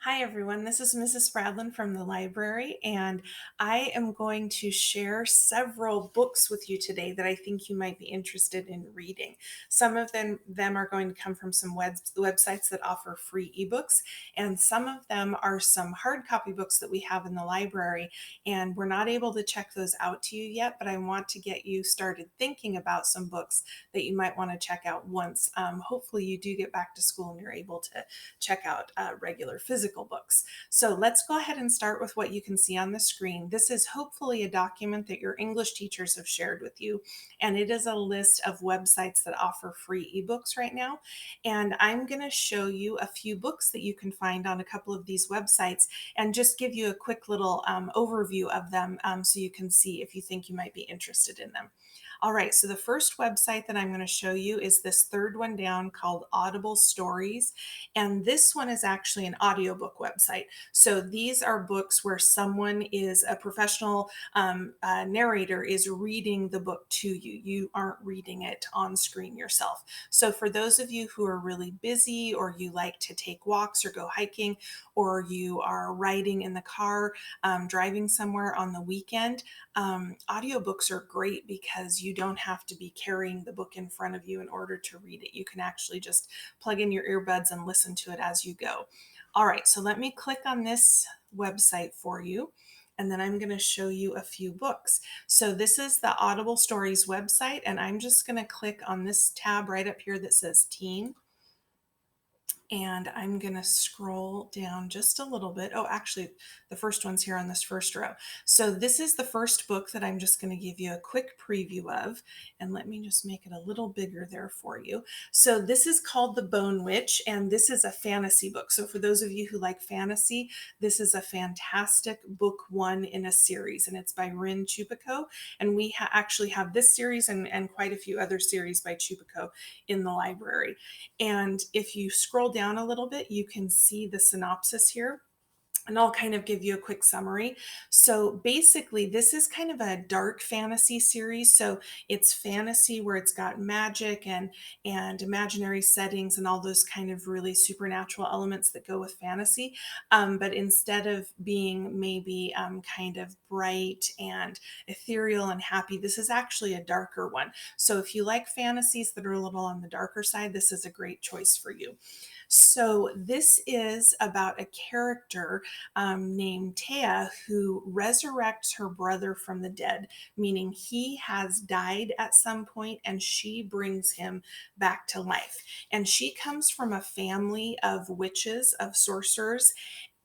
Hi, everyone. This is Mrs. Spradlin from the library, and I am going to share several books with you today that I think you might be interested in reading. Some of them are going to come from some websites that offer free ebooks, and some of them are some hard copy books that we have in the library, and we're not able to check those out to you yet, but I want to get you started thinking about some books that you might want to check out once. Hopefully, you do get back to school and you're able to check out regular physical books. So let's go ahead and start with what you can see on the screen. This is hopefully a document that your English teachers have shared with you, and it is a list of websites that offer free ebooks right now. And I'm going to show you a few books that you can find on a couple of these websites and just give you a quick little overview of them so you can see if you think you might be interested in them. All right, so the first website that I'm going to show you is this third one down called Audible Stories. And this one is actually an audiobook website. So these are books where someone is a professional narrator is reading the book to you. You aren't reading it on screen yourself. So for those of you who are really busy, or you like to take walks or go hiking, or you are riding in the car, driving somewhere on the weekend, audiobooks are great because you don't have to be carrying the book in front of you in order to read it. You can actually just plug in your earbuds and listen to it as you go. All right, so let me click on this website for you, and then I'm going to show you a few books. So this is the Audible Stories website, and I'm just going to click on this tab right up here that says Teen. And I'm going to scroll down just a little bit. Oh, actually, the first one's here on this first row. So this is the first book that I'm just going to give you a quick preview of. And let me just make it a little bigger there for you. So this is called The Bone Witch, and this is a fantasy book. So for those of you who like fantasy, this is a fantastic book one in a series, and it's by Rin Chupeco. And we actually have this series and quite a few other series by Chupeco in the library. And if you scroll down a little bit, you can see the synopsis here. And I'll kind of give you a quick summary. So basically, this is kind of a dark fantasy series. So it's fantasy where it's got magic and imaginary settings and all those kind of really supernatural elements that go with fantasy. But instead of being maybe kind of bright and ethereal and happy, this is actually a darker one. So if you like fantasies that are a little on the darker side, this is a great choice for you. So this is about a character named Taya who resurrects her brother from the dead, meaning he has died at some point and she brings him back to life. And she comes from a family of witches, of sorcerers,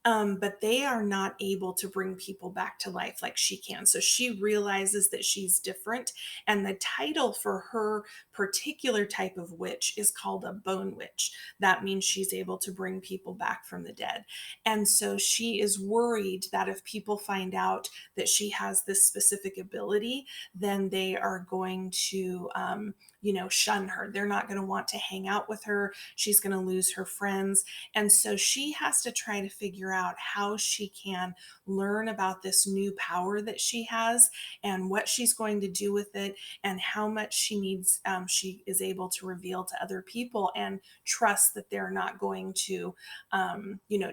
but they are not able to bring people back to life like she can. So she realizes that she's different. And the title for her particular type of witch is called a bone witch. That means she's able to bring people back from the dead. And so she is worried that if people find out that she has this specific ability, then they are going to, shun her. They're not going to want to hang out with her. She's going to lose her friends. And so she has to try to figure out how she can learn about this new power that she has and what she's going to do with it and how much she is able to reveal to other people and trust that they're not going to,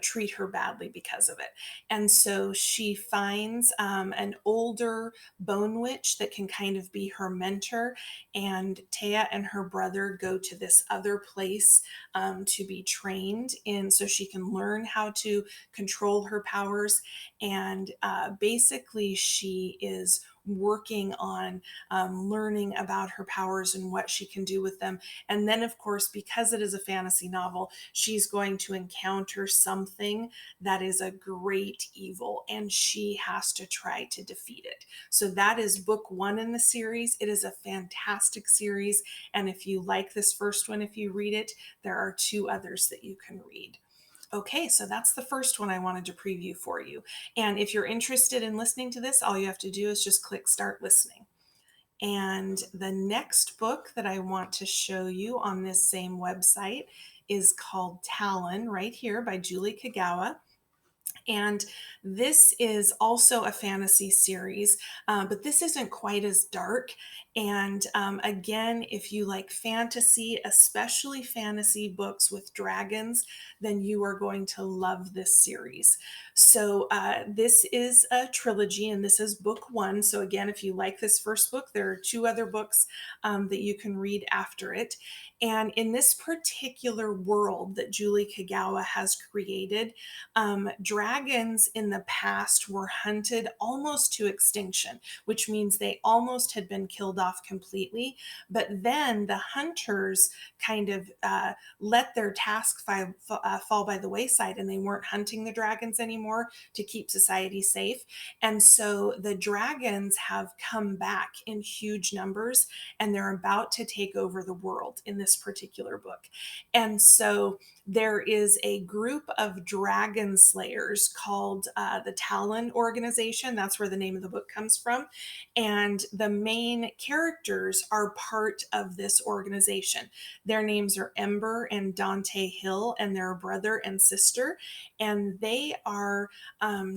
treat her badly because of it. And so she finds an older bone witch that can kind of be her mentor. And Taya and her brother go to this other place to be trained in so she can learn how to control her powers. And basically, she is working on learning about her powers and what she can do with them. And then, of course, because it is a fantasy novel, she's going to encounter something that is a great evil, and she has to try to defeat it. So that is book one in the series. It is a fantastic series. And if you like this first one, if you read it, there are two others that you can read. Okay, so that's the first one I wanted to preview for you. And if you're interested in listening to this, all you have to do is just click start listening. And the next book that I want to show you on this same website is called Talon, right here by Julie Kagawa. And this is also a fantasy series, but this isn't quite as dark. And again, if you like fantasy, especially fantasy books with dragons, then you are going to love this series. So, this is a trilogy, and this is book one. So, again, if you like this first book, there are two other books that you can read after it. And in this particular world that Julie Kagawa has created, dragons in the past were hunted almost to extinction, which means they almost had been killed off completely. But then the hunters kind of let their task fall by the wayside, and they weren't hunting the dragons anymore to keep society safe. And so the dragons have come back in huge numbers, and they're about to take over the world in this particular book. And so there is a group of dragon slayers called the Talon organization. That's where the name of the book comes from. And the main characters are part of this organization. Their names are Ember and Dante Hill, and they're a brother and sister. And they are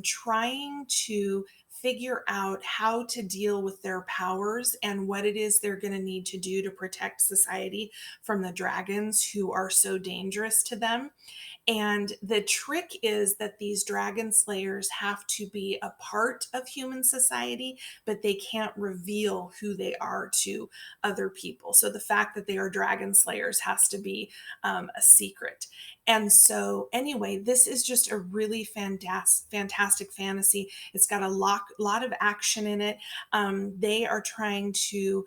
trying to figure out how to deal with their powers and what it is they're going to need to do to protect society from the dragons who are so dangerous to them. And the trick is that these dragon slayers have to be a part of human society, but they can't reveal who they are to other people. So the fact that they are dragon slayers has to be a secret. And so, anyway, this is just a really fantastic fantasy. It's got lot of action in it. They are trying to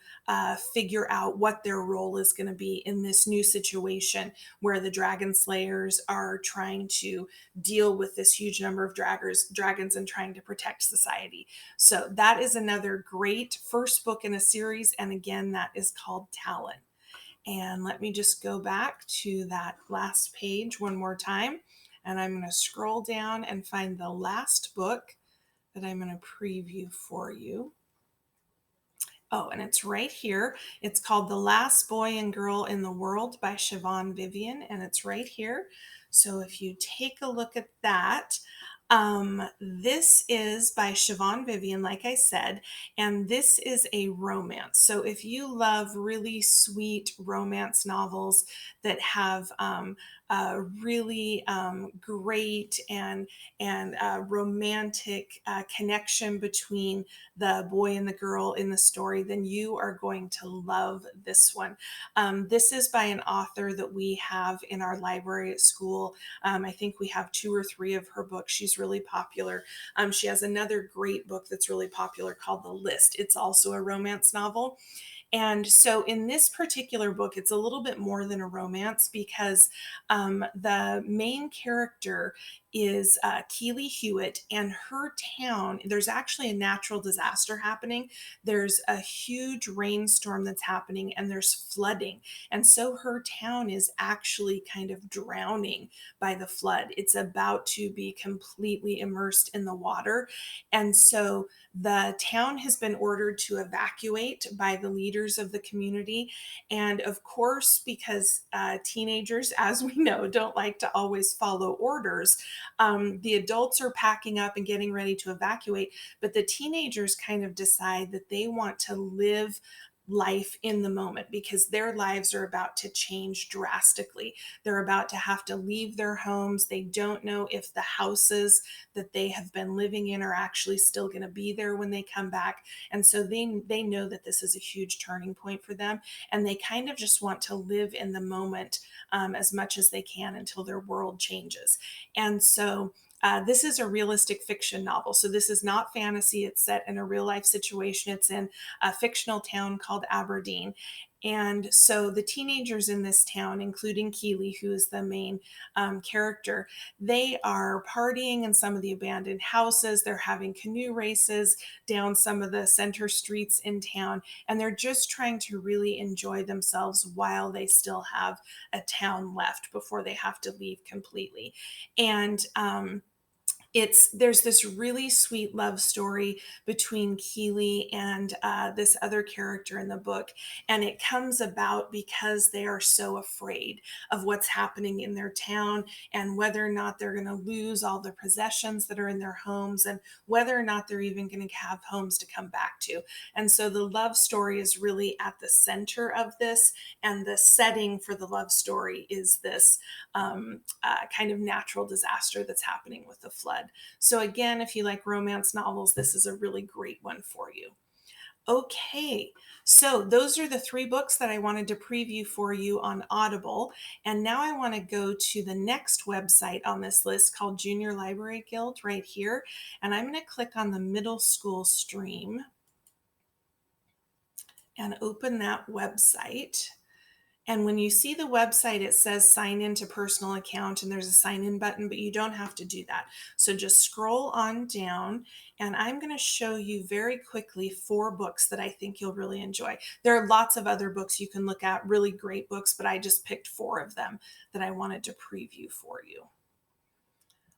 figure out what their role is going to be in this new situation where the dragon slayers are trying to deal with this huge number of dragons and trying to protect society. So that is another great first book in a series. And again, that is called Talon. And let me just go back to that last page one more time. And I'm going to scroll down and find the last book that I'm going to preview for you. Oh, and it's right here. It's called The Last Boy and Girl in the World by Siobhan Vivian, and it's right here. So if you take a look at that, this is by Siobhan Vivian, like I said, and this is a romance. So if you love really sweet romance novels that have a really great and romantic connection between the boy and the girl in the story, then you are going to love this one. This is by an author that we have in our library at school. I think we have two or three of her books. She's really popular. She has another great book that's really popular called The List. It's also a romance novel. And so in this particular book, it's a little bit more than a romance because the main character is Keely Hewitt, and her town, there's actually a natural disaster happening. There's a huge rainstorm that's happening, and there's flooding. And so her town is actually kind of drowning by the flood. It's about to be completely immersed in the water. And so the town has been ordered to evacuate by the leaders of the community. And of course, because teenagers, as we know, don't like to always follow orders, the adults are packing up and getting ready to evacuate. But the teenagers kind of decide that they want to live life in the moment because their lives are about to change drastically. They're about to have to leave their homes. They don't know if the houses that they have been living in are actually still going to be there when they come back. And so they know that this is a huge turning point for them. And they kind of just want to live in the moment as much as they can until their world changes. And so this is a realistic fiction novel. So this is not fantasy. It's set in a real life situation. It's in a fictional town called Aberdeen. And so the teenagers in this town, including Keely, who is the main character, they are partying in some of the abandoned houses. They're having canoe races down some of the center streets in town. And they're just trying to really enjoy themselves while they still have a town left before they have to leave completely. And There's this really sweet love story between Keely and this other character in the book, and it comes about because they are so afraid of what's happening in their town and whether or not they're going to lose all the possessions that are in their homes and whether or not they're even going to have homes to come back to. And so the love story is really at the center of this, and the setting for the love story is this kind of natural disaster that's happening with the flood. So, again, if you like romance novels, this is a really great one for you. Okay, so those are the three books that I wanted to preview for you on Audible. And now I want to go to the next website on this list called Junior Library Guild right here. And I'm going to click on the middle school stream and open that website. And when you see the website, it says sign into personal account and there's a sign in button, but you don't have to do that. So just scroll on down and I'm going to show you very quickly 4 books that I think you'll really enjoy. There are lots of other books you can look at, really great books, but I just picked 4 of them that I wanted to preview for you.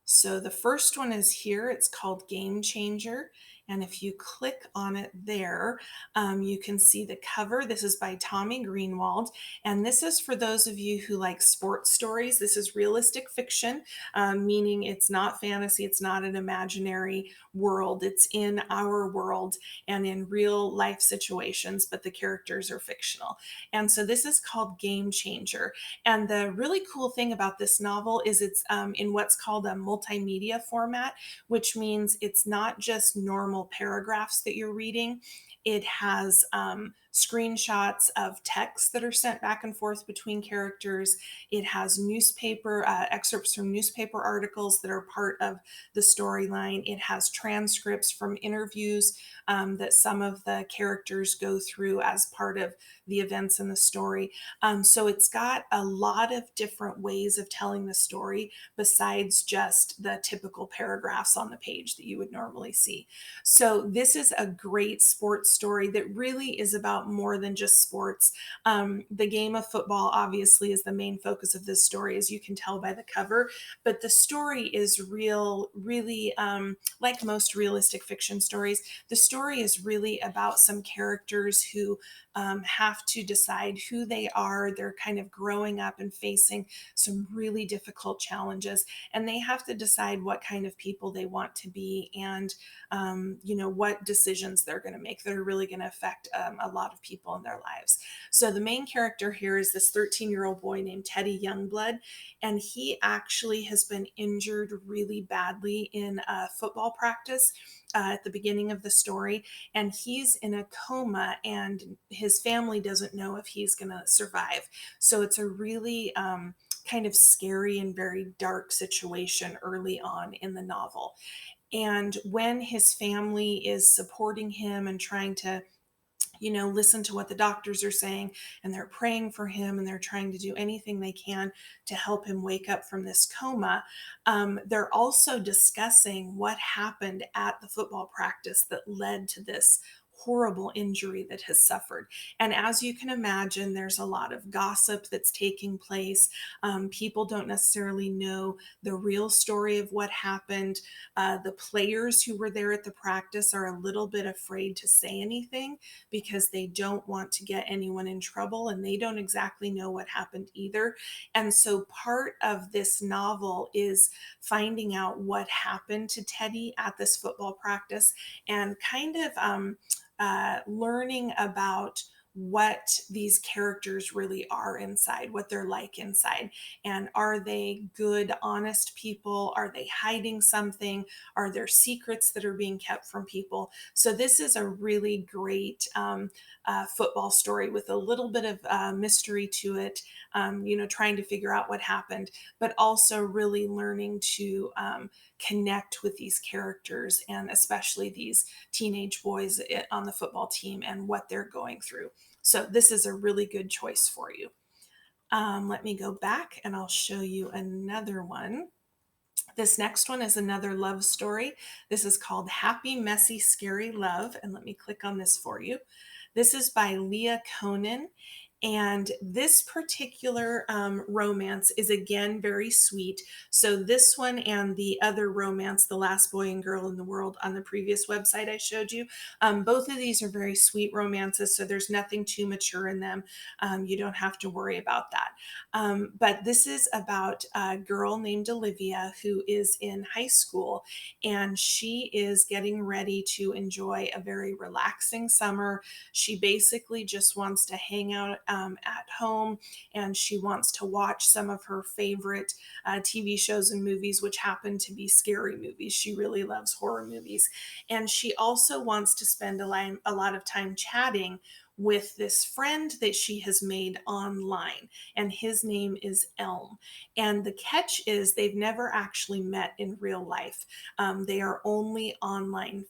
So the first one is here. It's called Game Changer. And if you click on it there, you can see the cover. This is by Tommy Greenwald. And this is for those of you who like sports stories. This is realistic fiction, meaning it's not fantasy. It's not an imaginary world. It's in our world and in real life situations, but the characters are fictional. And so this is called Game Changer. And the really cool thing about this novel is it's in what's called a multimedia format, which means it's not just normal paragraphs that you're reading. It has screenshots of text that are sent back and forth between characters. It has newspaper excerpts from newspaper articles that are part of the storyline. It has transcripts from interviews that some of the characters go through as part of the events in the story. So it's got a lot of different ways of telling the story besides just the typical paragraphs on the page that you would normally see. So this is a great sports story that really is about more than just sports. The game of football obviously is the main focus of this story, as you can tell by the cover, but the story is really like most realistic fiction stories. The story is really about some characters who have to decide who they are. They're kind of growing up and facing some really difficult challenges, and they have to decide what kind of people they want to be and what decisions they're going to make that are really going to affect a lot of people in their lives. So the main character here is this 13-year-old boy named Teddy Youngblood, and he actually has been injured really badly in a football practice at the beginning of the story, and he's in a coma, and his family doesn't know if he's going to survive. So it's a really kind of scary and very dark situation early on in the novel. And when his family is supporting him and trying to listen to what the doctors are saying, and they're praying for him, and they're trying to do anything they can to help him wake up from this coma. They're also discussing what happened at the football practice that led to this horrible injury that has suffered. And as you can imagine, there's a lot of gossip that's taking place. People don't necessarily know the real story of what happened. The players who were there at the practice are a little bit afraid to say anything because they don't want to get anyone in trouble, and they don't exactly know what happened either. And so part of this novel is finding out what happened to Teddy at this football practice and kind of learning about what these characters really are inside, what they're like inside. And are they good, honest people? Are they hiding something? Are there secrets that are being kept from people? So this is a really great football story with a little bit of mystery to it, trying to figure out what happened, but also really learning to connect with these characters and especially these teenage boys on the football team and what they're going through. So this is a really good choice for you. Let me go back and I'll show you another one. This next one is another love story. This is called Happy, Messy, Scary Love. And let me click on this for you. This is by Leah Conan. And this particular romance is again very sweet. So, this one and the other romance, The Last Boy and Girl in the World, on the previous website I showed you, both of these are very sweet romances. So, there's nothing too mature in them. You don't have to worry about that. But this is about a girl named Olivia who is in high school, and she is getting ready to enjoy a very relaxing summer. She basically just wants to hang out at home, and she wants to watch some of her favorite TV shows and movies, which happen to be scary movies. She really loves horror movies. And she also wants to spend a lot of time chatting with this friend that she has made online, and his name is Elm. And the catch is they've never actually met in real life. They are only online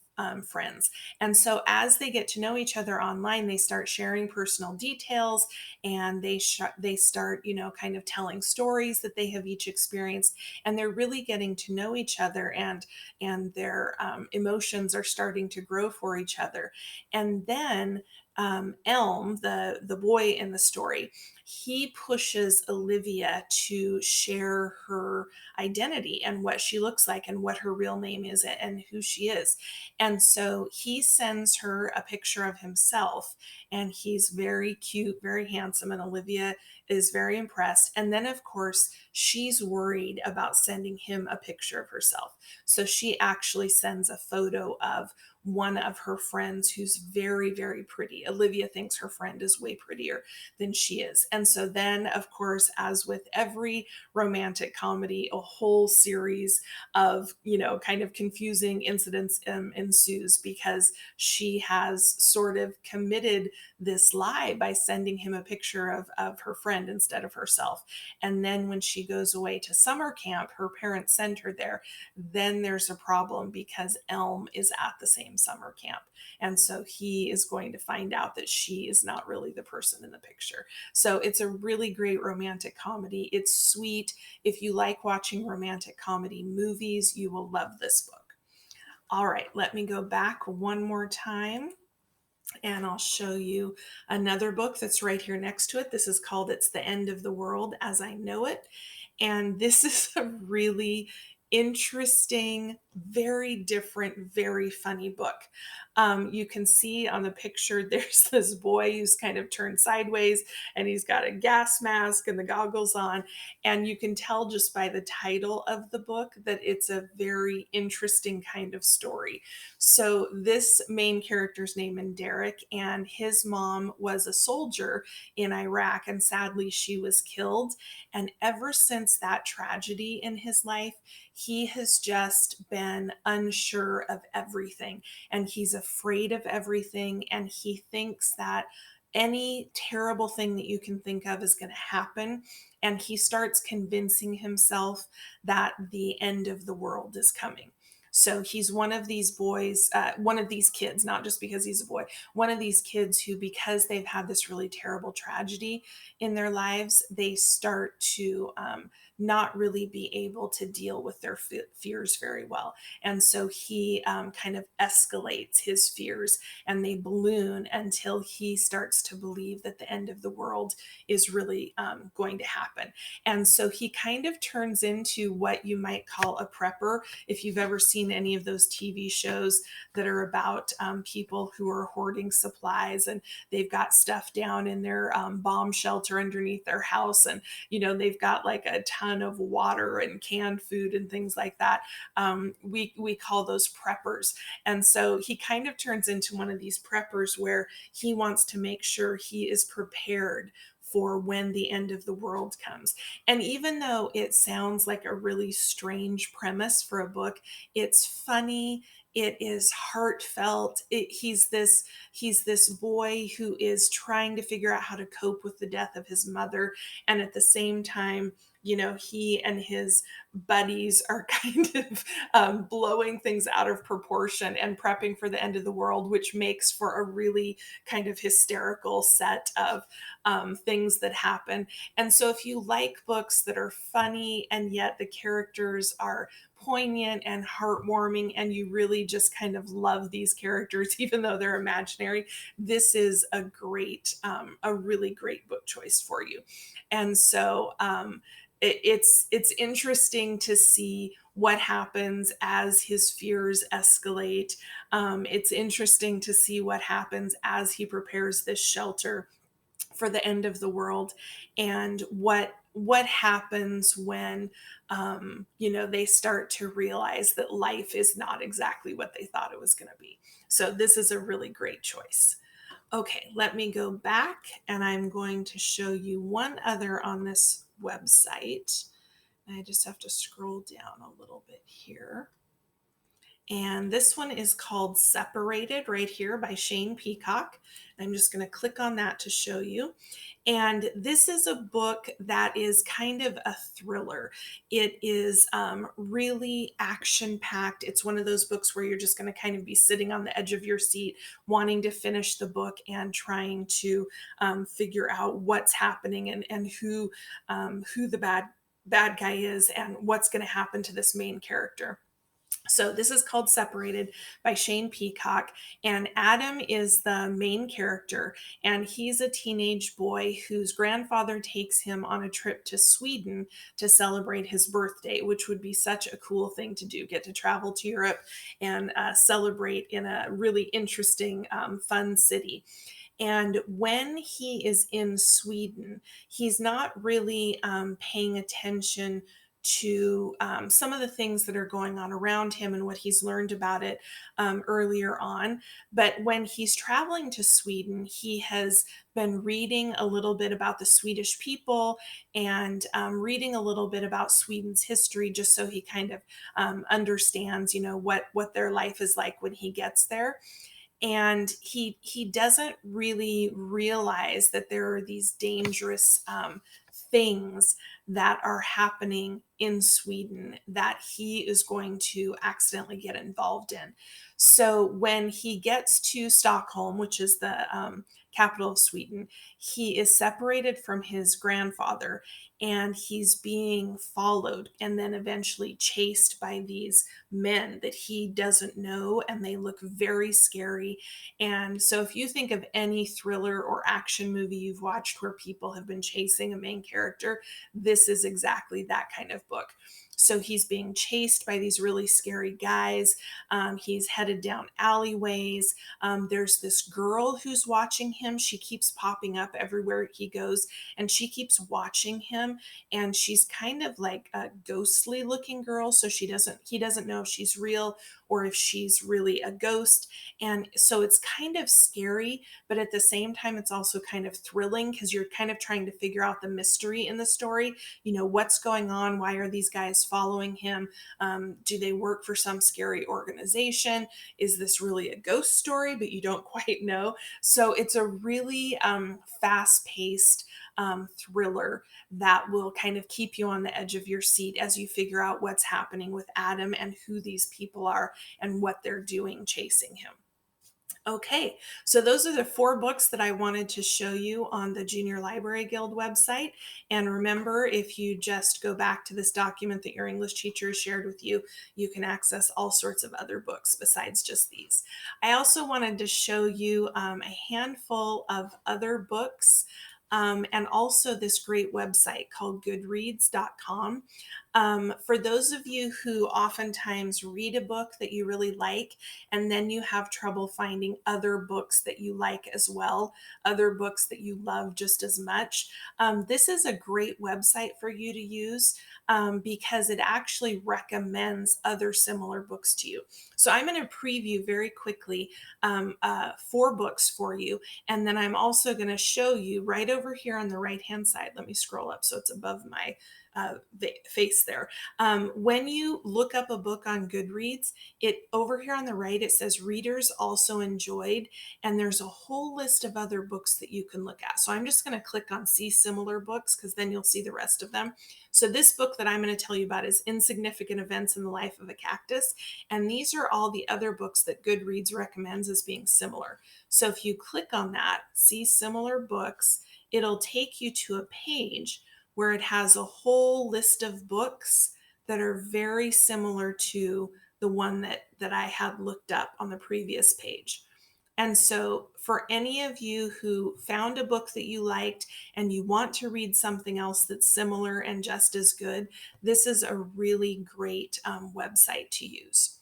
friends. And so as they get to know each other online, they start sharing personal details, and they start, kind of telling stories that they have each experienced, and they're really getting to know each other, and their emotions are starting to grow for each other. And then Elm, the boy in the story, he pushes Olivia to share her identity and what she looks like and what her real name is and who she is. And so he sends her a picture of himself, and he's very cute, very handsome, and Olivia is very impressed. And then, of course, she's worried about sending him a picture of herself. So she actually sends a photo of one of her friends who's very, very pretty. Olivia thinks her friend is way prettier than she is. And so then, of course, as with every romantic comedy, a whole series of, kind of confusing incidents ensues, because she has sort of committed this lie by sending him a picture of her friend instead of herself. And then when she goes away to summer camp, her parents send her there. Then there's a problem because Elm is at the same summer camp. And so he is going to find out that she is not really the person in the picture. So it's a really great romantic comedy. It's sweet. If you like watching romantic comedy movies, you will love this book. All right, let me go back one more time, and I'll show you another book that's right here next to it. This is called It's the End of the World as I Know It. And this is a really interesting, very different, very funny book. You can see on the picture there's this boy who's kind of turned sideways, and he's got a gas mask and the goggles on. And you can tell just by the title of the book that it's a very interesting kind of story. So, this main character's name is Derek, and his mom was a soldier in Iraq, and sadly, she was killed. And ever since that tragedy in his life, he has just been unsure of everything, and he's afraid of everything. And he thinks that any terrible thing that you can think of is going to happen. And he starts convincing himself that the end of the world is coming. So he's one of these boys, one of these kids, not just because he's a boy, one of these kids who, because they've had this really terrible tragedy in their lives, they start to not really be able to deal with their fears very well. And so he kind of escalates his fears, and they balloon until he starts to believe that the end of the world is really going to happen. And so he kind of turns into what you might call a prepper. If you've ever seen any of those TV shows that are about people who are hoarding supplies, and they've got stuff down in their bomb shelter underneath their house, and they've got like a ton of water and canned food and things like that. We call those preppers. And so he kind of turns into one of these preppers where he wants to make sure he is prepared for when the end of the world comes. And even though it sounds like a really strange premise for a book, it's funny. It is heartfelt. He's this boy who is trying to figure out how to cope with the death of his mother, and at the same time, he and his buddies are kind of blowing things out of proportion and prepping for the end of the world, which makes for a really kind of hysterical set of things that happen. And so, if you like books that are funny and yet the characters are poignant and heartwarming, and you really just kind of love these characters, even though they're imaginary, this is a really great book choice for you. And so, it's interesting to see what happens as his fears escalate. It's interesting to see what happens as he prepares this shelter for the end of the world, and what happens when they start to realize that life is not exactly what they thought it was going to be. So this is a really great choice. Okay, let me go back, and I'm going to show you one other on this website. I just have to scroll down a little bit here. And this one is called Separated right here by Shane Peacock. I'm just going to click on that to show you. And this is a book that is kind of a thriller. It is really action packed. It's one of those books where you're just going to kind of be sitting on the edge of your seat, wanting to finish the book and trying to figure out what's happening, and who the bad guy is and what's going to happen to this main character. So this is called Separated by Shane Peacock, and Adam is the main character, and he's a teenage boy whose grandfather takes him on a trip to Sweden to celebrate his birthday, which would be such a cool thing to do, get to travel to Europe and celebrate in a really interesting, fun city. And when he is in Sweden, he's not really paying attention to some of the things that are going on around him and what he's learned about it earlier on. But when he's traveling to Sweden, he has been reading a little bit about the Swedish people and reading a little bit about Sweden's history, just so he kind of understands, what their life is like when he gets there. And he doesn't really realize that there are these dangerous things that are happening in Sweden that he is going to accidentally get involved in. So when he gets to Stockholm, which is the capital of Sweden, he is separated from his grandfather, and he's being followed and then eventually chased by these men that he doesn't know, and they look very scary. And so if you think of any thriller or action movie you've watched where people have been chasing a main character, this is exactly that kind of book. So he's being chased by these really scary guys. He's headed down alleyways. There's this girl who's watching him. She keeps popping up everywhere he goes, and she keeps watching him. And she's kind of like a ghostly looking girl. So he doesn't know if she's real or if she's really a ghost. And so it's kind of scary, but at the same time, it's also kind of thrilling because you're kind of trying to figure out the mystery in the story. What's going on? Why are these guys following him? Do they work for some scary organization? Is this really a ghost story, but you don't quite know? So it's a really fast paced thriller that will kind of keep you on the edge of your seat as you figure out what's happening with Adam and who these people are and what they're doing chasing him. Okay, so those are the 4 books that I wanted to show you on the Junior Library Guild website. And remember, if you just go back to this document that your English teacher shared with you, you can access all sorts of other books besides just these. I also wanted to show you a handful of other books. And also this great website called Goodreads.com. For those of you who oftentimes read a book that you really like, and then you have trouble finding other books that you like as well, other books that you love just as much, this is a great website for you to use because it actually recommends other similar books to you. So I'm going to preview very quickly 4 books for you, and then I'm also going to show you right over here on the right hand side. Let me scroll up so it's above my face there. When you look up a book on Goodreads, it over here on the right, it says readers also enjoyed, and there's a whole list of other books that you can look at. So I'm just going to click on see similar books because then you'll see the rest of them. So this book that I'm going to tell you about is Insignificant Events in the Life of a Cactus. And these are all the other books that Goodreads recommends as being similar. So if you click on that, see similar books, it'll take you to a page where it has a whole list of books that are very similar to the one that I had looked up on the previous page. And so, for any of you who found a book that you liked and you want to read something else that's similar and just as good, this is a really great website to use.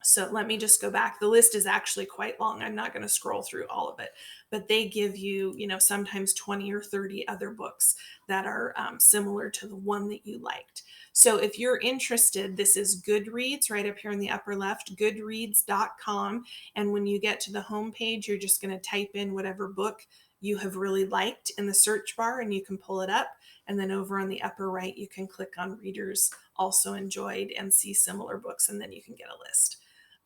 So let me just go back. The list is actually quite long. I'm not going to scroll through all of it, but they give you, sometimes 20 or 30 other books that are similar to the one that you liked. So if you're interested, this is Goodreads right up here in the upper left, goodreads.com. And when you get to the homepage, you're just going to type in whatever book you have really liked in the search bar and you can pull it up. And then over on the upper right, you can click on readers also enjoyed and see similar books, and then you can get a list.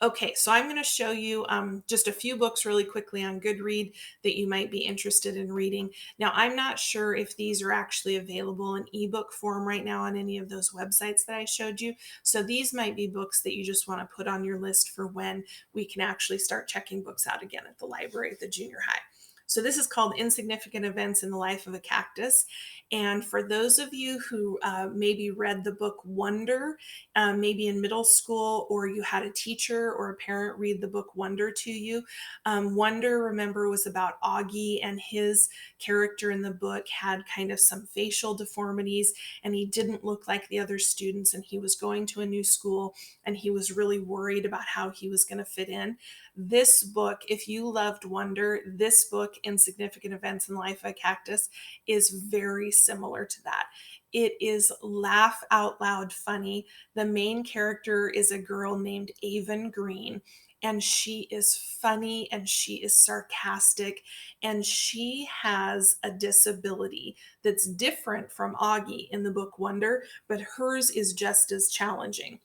Okay, so I'm going to show you just a few books really quickly on Goodread that you might be interested in reading. Now, I'm not sure if these are actually available in ebook form right now on any of those websites that I showed you. So these might be books that you just want to put on your list for when we can actually start checking books out again at the library at the junior high. So this is called Insignificant Events in the Life of a Cactus. And for those of you who maybe read the book Wonder, maybe in middle school, or you had a teacher or a parent read the book Wonder to you. Wonder, remember, was about Augie, and his character in the book had kind of some facial deformities, and he didn't look like the other students, and he was going to a new school, and he was really worried about how he was going to fit in. This book, if you loved Wonder, this book, Insignificant Events in the Life of a Cactus, is very similar to that. It is laugh out loud funny. The main character is a girl named Avon Green, and she is funny and she is sarcastic, and she has a disability that's different from Augie in the book Wonder, but hers is just as challenging.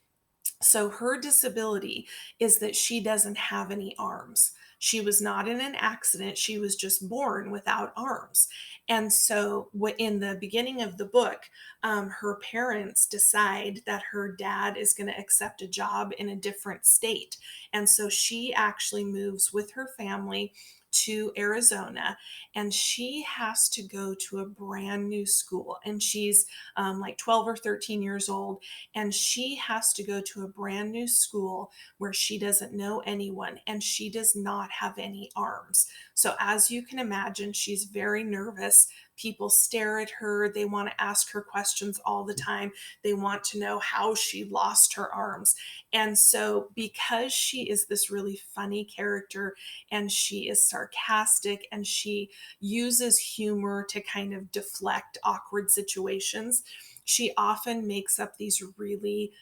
So her disability is that she doesn't have any arms. She was not in an accident. She was just born without arms. And so, in the beginning of the book, her parents decide that her dad is going to accept a job in a different state. And so, she actually moves with her family to Arizona, and she has to go to a brand new school. And she's like 12 or 13 years old, and she has to go to a brand new school where she doesn't know anyone and she does not have any arms. So, as you can imagine, she's very nervous. People stare at her. They want to ask her questions all the time. They want to know how she lost her arms. And so, because she is this really funny character and she is sarcastic and she uses humor to kind of deflect awkward situations, she often makes up these really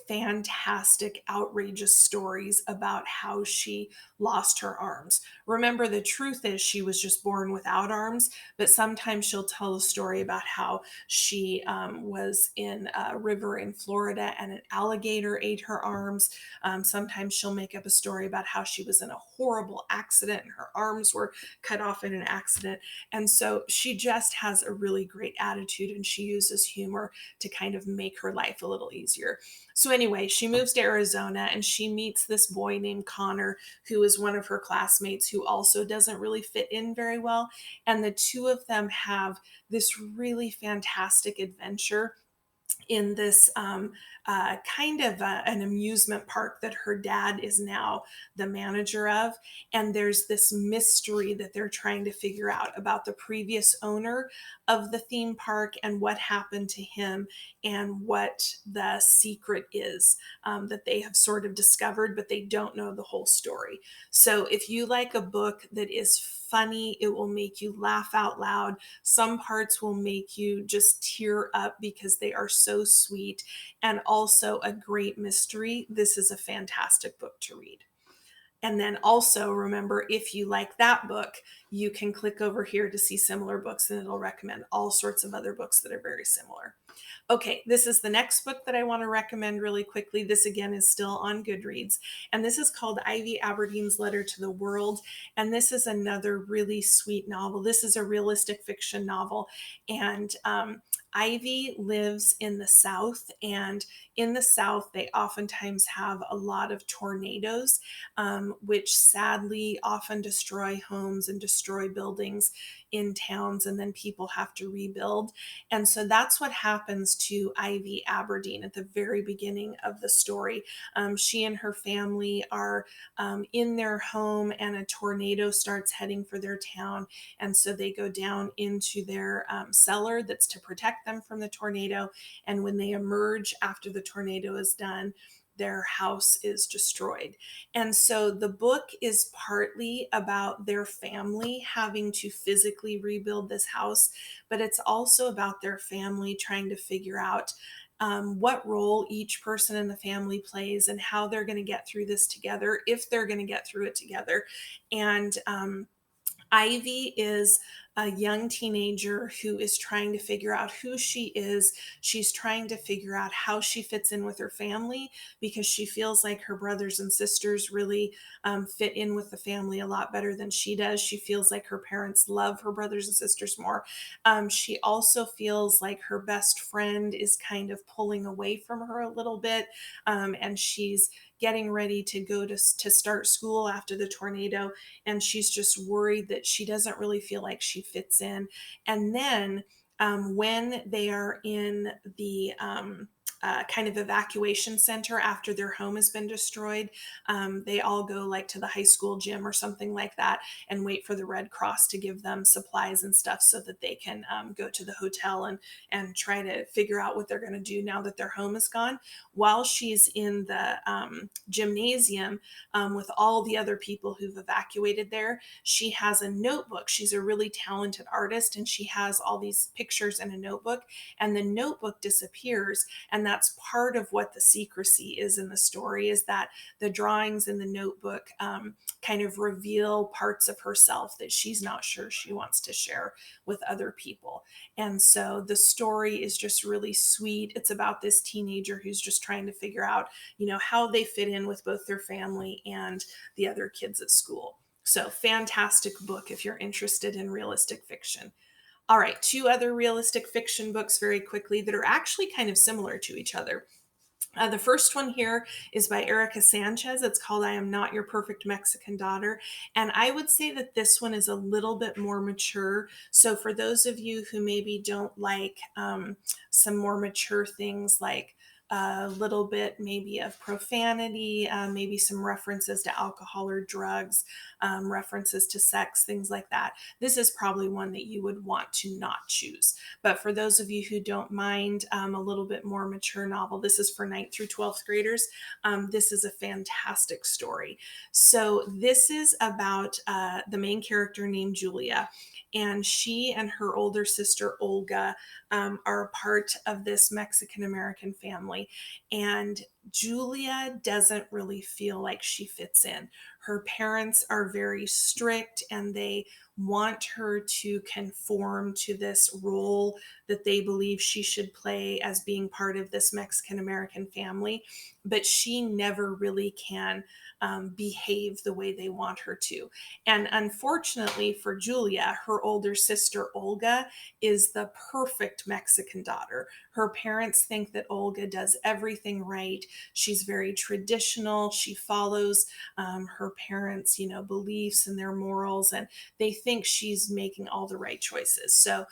fantastic, outrageous stories about how she lost her arms. Remember, the truth is she was just born without arms, but sometimes she'll tell a story about how she was in a river in Florida and an alligator ate her arms. Sometimes she'll make up a story about how she was in a horrible accident and her arms were cut off in an accident. And so she just has a really great attitude, and she uses humor to kind of make her life a little easier. So anyway, she moves to Arizona and she meets this boy named Connor, who is one of her classmates who also doesn't really fit in very well. And the two of them have this really fantastic adventure in this kind of an amusement park that her dad is now the manager of. And there's this mystery that they're trying to figure out about the previous owner of the theme park and what happened to him and what the secret is that they have sort of discovered, but they don't know the whole story. So if you like a book that is funny, it will make you laugh out loud. Some parts will make you just tear up because they are so sweet, and also a great mystery. This is a fantastic book to read. And then also remember, if you like that book, you can click over here to see similar books, and it'll recommend all sorts of other books that are very similar. Okay, this is the next book that I want to recommend really quickly. This again is still on Goodreads, and this is called Ivy Aberdeen's Letter to the World. And this is another really sweet novel. This is a realistic fiction novel, and Ivy lives in the South, and in the South, they oftentimes have a lot of tornadoes, which sadly often destroy homes and destroy buildings in towns, and then people have to rebuild. And so that's what happens to Ivy Aberdeen at the very beginning of the story. She and her family are in their home, and a tornado starts heading for their town. And so they go down into their cellar that's to protect them from the tornado. And when they emerge after the tornado is done, their house is destroyed. And so the book is partly about their family having to physically rebuild this house, but it's also about their family trying to figure out what role each person in the family plays and how they're going to get through this together, if they're going to get through it together. And Ivy is a young teenager who is trying to figure out who she is. She's trying to figure out how she fits in with her family, because she feels like her brothers and sisters really fit in with the family a lot better than she does. She feels like her parents love her brothers and sisters more. She also feels like her best friend is kind of pulling away from her a little bit, and she's getting ready to go to start school after the tornado, and she's just worried that she doesn't really feel like she fits in. And then when they are in the kind of evacuation center after their home has been destroyed, they all go like to the high school gym or something like that and wait for the Red Cross to give them supplies and stuff so that they can go to the hotel and try to figure out what they're going to do now that their home is gone. While she's in the gymnasium with all the other people who've evacuated there, she has a notebook. She's a really talented artist, and she has all these pictures in a notebook, and the notebook disappears. And that's part of what the secrecy is in the story, is that the drawings in the notebook kind of reveal parts of herself that she's not sure she wants to share with other people. And so the story is just really sweet. It's about this teenager who's just trying to figure out, how they fit in with both their family and the other kids at school. So, fantastic book if you're interested in realistic fiction. All right, two other realistic fiction books very quickly that are actually kind of similar to each other. The first one here is by Erica Sanchez. It's called I Am Not Your Perfect Mexican Daughter. And I would say that this one is a little bit more mature. So, for those of you who maybe don't like some more mature things, like a little bit maybe of profanity, maybe some references to alcohol or drugs, references to sex, things like that, this is probably one that you would want to not choose. But for those of you who don't mind a little bit more mature novel, this is for 9th through 12th graders. This is a fantastic story. So this is about the main character named Julia, and she and her older sister Olga are a part of this Mexican American family. And Julia doesn't really feel like she fits in. Her parents are very strict, and they want her to conform to this role that they believe she should play as being part of this Mexican American family. But she never really can behave the way they want her to. And unfortunately for Julia, her older sister Olga is the perfect Mexican daughter. Her parents think that Olga does everything right. She's very traditional. She follows her parents, beliefs and their morals, and they think she's making all the right choices. So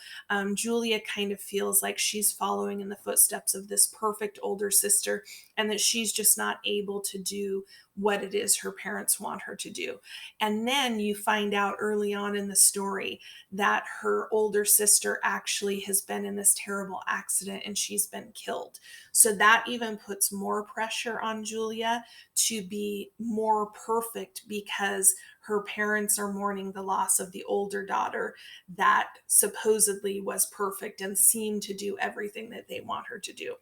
Julia kind of feels like she's following in the footsteps of this perfect older sister, and that she's just not able to do what it is her parents want her to do. And then you find out early on in the story that her older sister actually has been in this terrible accident and she's been killed. So that even puts more pressure on Julia to be more perfect, because her parents are mourning the loss of the older daughter that supposedly was perfect and seemed to do everything that they want her to do.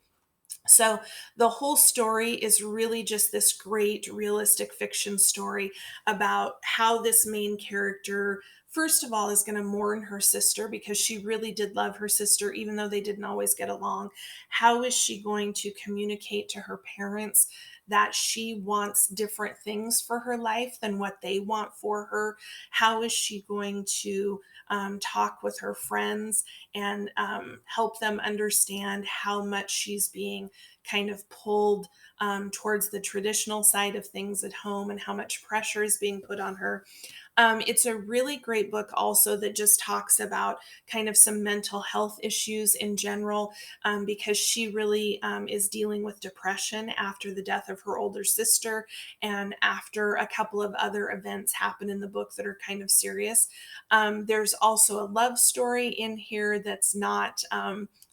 So the whole story is really just this great realistic fiction story about how this main character, first of all, is going to mourn her sister because she really did love her sister, even though they didn't always get along. How is she going to communicate to her parents that she wants different things for her life than what they want for her? How is she going to talk with her friends and help them understand how much she's being kind of pulled towards the traditional side of things at home and how much pressure is being put on her? It's a really great book, also, that just talks about kind of some mental health issues in general, because she really is dealing with depression after the death of her older sister and after a couple of other events happen in the book that are kind of serious. There's also a love story in here that's not.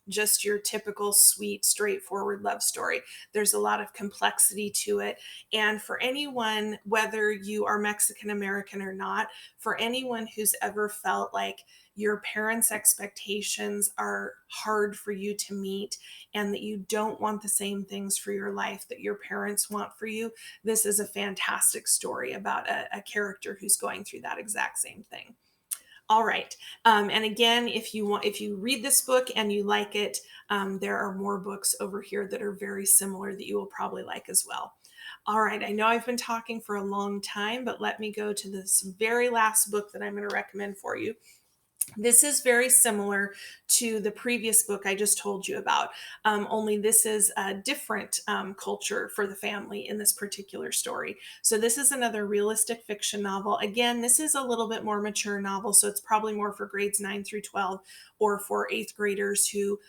Just your typical sweet, straightforward love story. There's a lot of complexity to it. And for anyone, whether you are Mexican American or not, for anyone who's ever felt like your parents' expectations are hard for you to meet and that you don't want the same things for your life that your parents want for you, this is a fantastic story about a character who's going through that exact same thing. All right. And again, if you read this book and you like it, there are more books over here that are very similar that you will probably like as well. All right. I know I've been talking for a long time, but let me go to this very last book that I'm going to recommend for you. This is very similar to the previous book I just told you about, only this is a different culture for the family in this particular story. So, this is another realistic fiction novel. Again, this is a little bit more mature novel, so it's probably more for grades 9 through 12 or for eighth graders who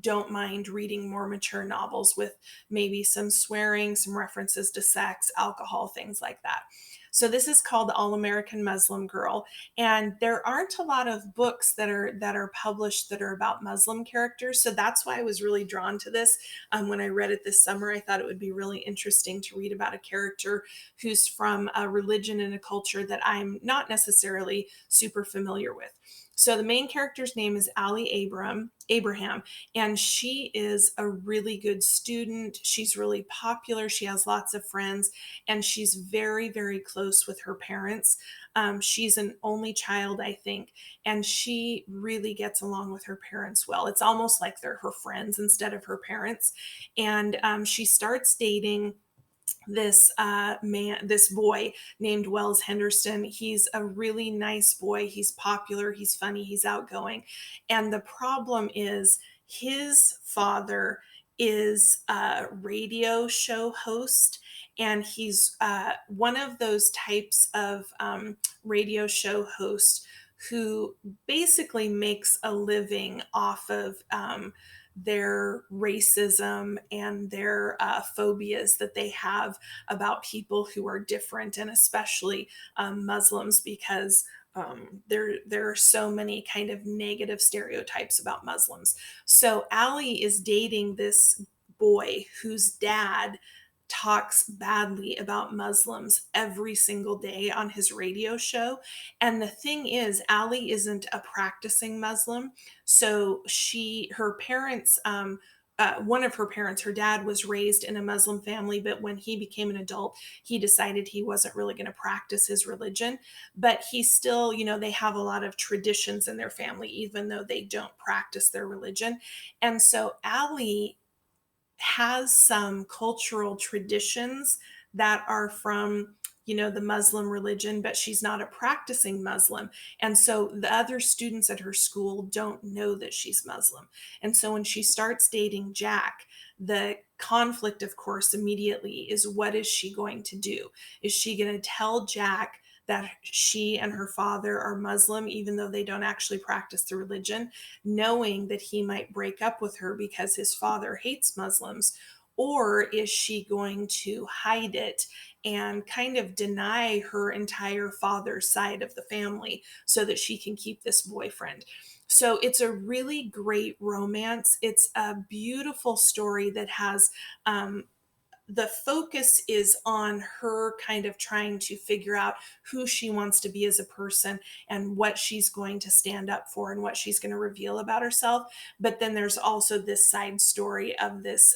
don't mind reading more mature novels with maybe some swearing, some references to sex, alcohol, things like that. So, this is called All American Muslim Girl, and there aren't a lot of books that are published that are about Muslim characters, so that's why I was really drawn to this. When I read it this summer, I thought it would be really interesting to read about a character who's from a religion and a culture that I'm not necessarily super familiar with. So the main character's name is Ali Abraham, and she is a really good student. She's really popular. She has lots of friends, and she's very, very close with her parents. She's an only child, I think, and she really gets along with her parents well. It's almost like they're her friends instead of her parents. And she starts dating this boy named Wells Henderson. He's a really nice boy. He's popular, he's funny, he's outgoing. And the problem is his father is a radio show host, and he's one of those types of radio show hosts who basically makes a living off of their racism and their phobias that they have about people who are different, and especially Muslims, because there are so many kind of negative stereotypes about Muslims. So Ali is dating this boy whose dad talks badly about Muslims every single day on his radio show. And the thing is, Ali isn't a practicing Muslim. So her parents, one of her parents, her dad was raised in a Muslim family, but when he became an adult, he decided he wasn't really going to practice his religion. But he still, they have a lot of traditions in their family, even though they don't practice their religion. And so Ali has some cultural traditions that are from the Muslim religion, but she's not a practicing Muslim. And so the other students at her school don't know that she's Muslim. And so when she starts dating Jack, the conflict, of course, immediately is, what is she going to do? Is she going to tell Jack that she and her father are Muslim, even though they don't actually practice the religion, knowing that he might break up with her because his father hates Muslims? Or is she going to hide it and kind of deny her entire father's side of the family so that she can keep this boyfriend? So it's a really great romance. It's a beautiful story that has the focus is on her kind of trying to figure out who she wants to be as a person and what she's going to stand up for and what she's going to reveal about herself. But then there's also this side story of this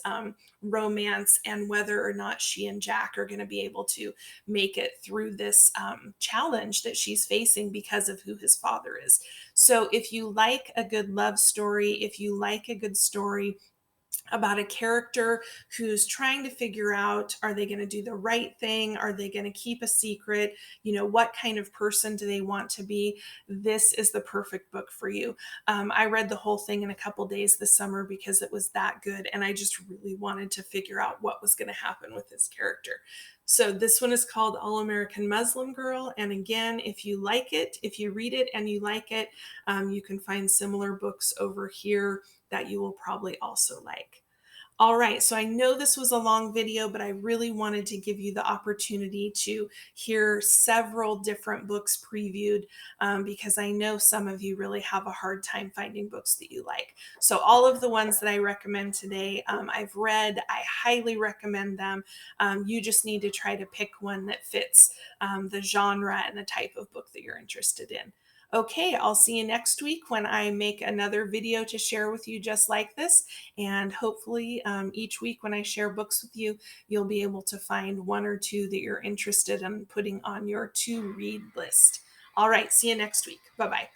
romance and whether or not she and Jack are going to be able to make it through this challenge that she's facing because of who his father is. So if you like a good love story, if you like a good story about a character who's trying to figure out, are they going to do the right thing, are they going to keep a secret, what kind of person do they want to be, this is the perfect book for you. I read the whole thing in a couple days this summer because it was that good, and I just really wanted to figure out what was going to happen with this character. So this one is called All American Muslim Girl, and again, if you like it, if you read it and you like it, you can find similar books over here that you will probably also like. All right, so I know this was a long video, but I really wanted to give you the opportunity to hear several different books previewed, because I know some of you really have a hard time finding books that you like. So all of the ones that I recommend today, I've read. I highly recommend them. You just need to try to pick one that fits the genre and the type of book that you're interested in. Okay, I'll see you next week when I make another video to share with you just like this. And hopefully, each week when I share books with you, you'll be able to find one or two that you're interested in putting on your to read list. All right, see you next week. Bye bye.